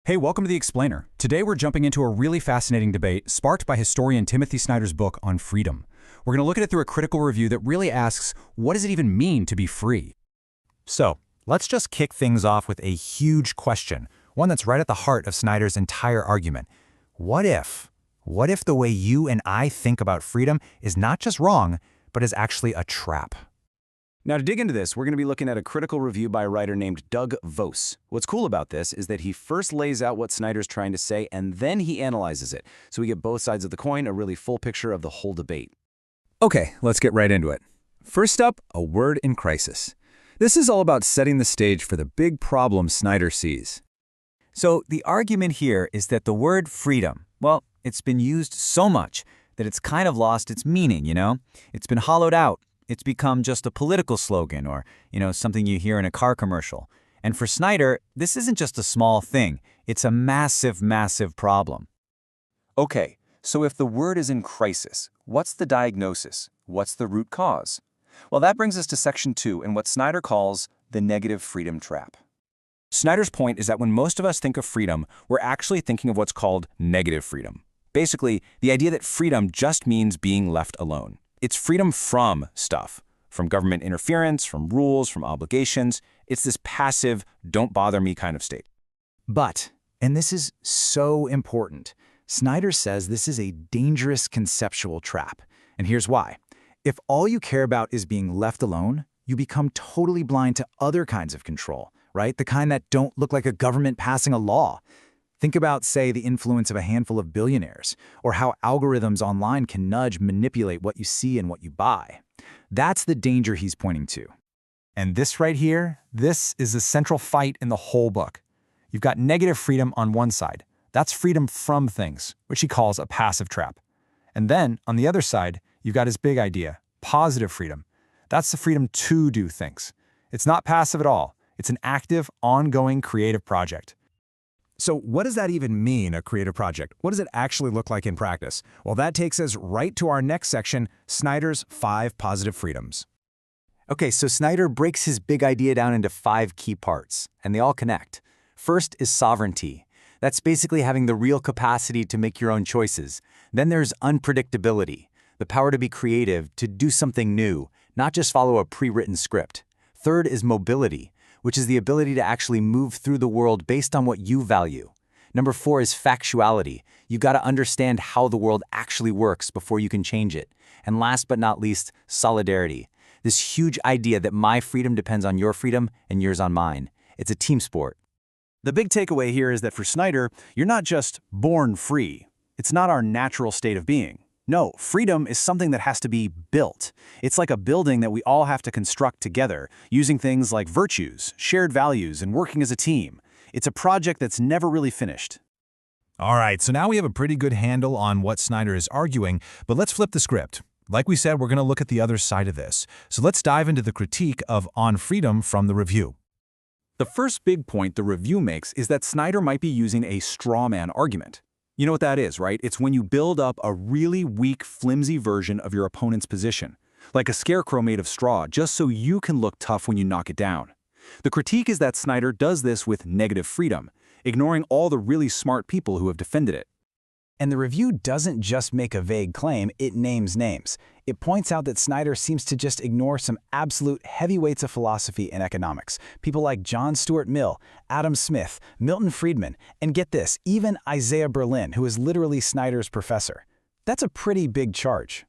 Hey, welcome to The Explainer. Today we're jumping into a really fascinating debate sparked by historian Timothy Snyder's book on freedom. We're going to look at it through a critical review that really asks, what does it even mean to be free? So, let's just kick things off with a huge question, one that's right at the heart of Snyder's entire argument. What if? What if the way you and I think about freedom is not just wrong, but is actually a trap? Now, to dig into this, we're going to be looking at a critical review by a writer named Doug Vos. What's cool about this is that he first lays out what Snyder's trying to say, and then he analyzes it. So we get both sides of the coin, a really full picture of the whole debate. Okay, let's get right into it. First up, a word in crisis. This is all about setting the stage for the big problem Snyder sees. So, the argument here is that the word freedom, well, it's been used so much that it's kind of lost its meaning, It's been hollowed out. It's become just a political slogan or, something you hear in a car commercial. And for Snyder, this isn't just a small thing. It's a massive, massive problem. Okay, so if the word is in crisis, what's the diagnosis? What's the root cause? Well, that brings us to Section 2 and what Snyder calls the negative freedom trap. Snyder's point is that when most of us think of freedom, we're actually thinking of what's called negative freedom. Basically, the idea that freedom just means being left alone. It's freedom from stuff, from government interference, from rules, from obligations. It's this passive, don't bother me kind of state. But, and this is so important, Snyder says this is a dangerous conceptual trap. And here's why. If all you care about is being left alone, you become totally blind to other kinds of control, right? The kind that don't look like a government passing a law. Think about, say, the influence of a handful of billionaires, or how algorithms online can manipulate what you see and what you buy. That's the danger he's pointing to. And this right here, this is the central fight in the whole book. You've got negative freedom on one side. That's freedom from things, which he calls a passive trap. And then, on the other side, you've got his big idea, positive freedom. That's the freedom to do things. It's not passive at all. It's an active, ongoing creative project. So what does that even mean, a creative project? What does it actually look like in practice? Well, that takes us right to our next section, Snyder's 5 positive freedoms. Okay, so Snyder breaks his big idea down into 5 key parts, and they all connect. First is sovereignty. That's basically having the real capacity to make your own choices. Then there's unpredictability, the power to be creative, to do something new, not just follow a pre-written script. Third is mobility, which is the ability to actually move through the world based on what you value. Number 4 is factuality. You've got to understand how the world actually works before you can change it. And last but not least, solidarity. This huge idea that my freedom depends on your freedom and yours on mine. It's a team sport. The big takeaway here is that for Snyder, you're not just born free. It's not our natural state of being. No, freedom is something that has to be built. It's like a building that we all have to construct together, using things like virtues, shared values, and working as a team. It's a project that's never really finished. All right, so now we have a pretty good handle on what Snyder is arguing, but let's flip the script. Like we said, we're going to look at the other side of this. So let's dive into the critique of On Freedom from the review. The first big point the review makes is that Snyder might be using a straw man argument. You know what that is, right? It's when you build up a really weak, flimsy version of your opponent's position, like a scarecrow made of straw, just so you can look tough when you knock it down. The critique is that Snyder does this with negative freedom, ignoring all the really smart people who have defended it. And the review doesn't just make a vague claim, it names names. It points out that Snyder seems to just ignore some absolute heavyweights of philosophy and economics. People like John Stuart Mill, Adam Smith, Milton Friedman, and get this, even Isaiah Berlin, who is literally Snyder's professor. That's a pretty big charge.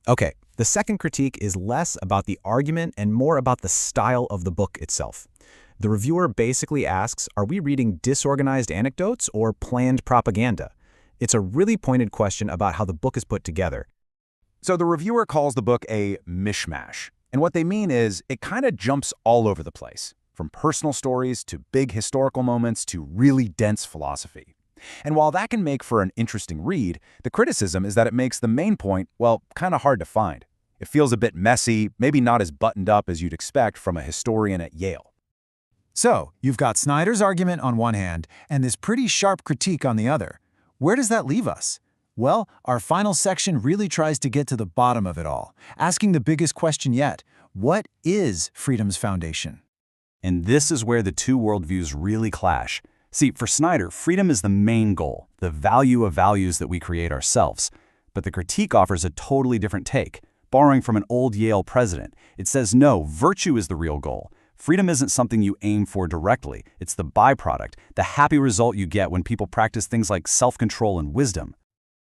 Okay, the second critique is less about the argument and more about the style of the book itself. The reviewer basically asks, are we reading disorganized anecdotes or planned propaganda? It's a really pointed question about how the book is put together. So the reviewer calls the book a mishmash. And what they mean is it kind of jumps all over the place, from personal stories to big historical moments to really dense philosophy. And while that can make for an interesting read, the criticism is that it makes the main point, well, kind of hard to find. It feels a bit messy, maybe not as buttoned up as you'd expect from a historian at Yale. So, you've got Snyder's argument on one hand and this pretty sharp critique on the other. Where does that leave us? Well, our final section really tries to get to the bottom of it all, asking the biggest question yet, what is freedom's foundation? And this is where the two worldviews really clash. See, for Snyder, freedom is the main goal, the value of values that we create ourselves. But the critique offers a totally different take. Borrowing from an old Yale president, it says no, virtue is the real goal. Freedom isn't something you aim for directly. It's the byproduct, the happy result you get when people practice things like self-control and wisdom.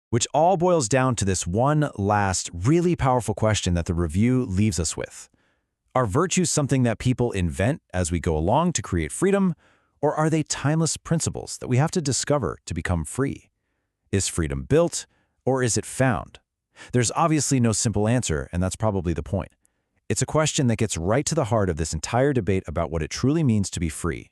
Which all boils down to this one last, really powerful question that the review leaves us with. Are virtues something that people invent as we go along to create freedom, or are they timeless principles that we have to discover to become free? Is freedom built, or is it found? There's obviously no simple answer, and that's probably the point. It's a question that gets right to the heart of this entire debate about what it truly means to be free.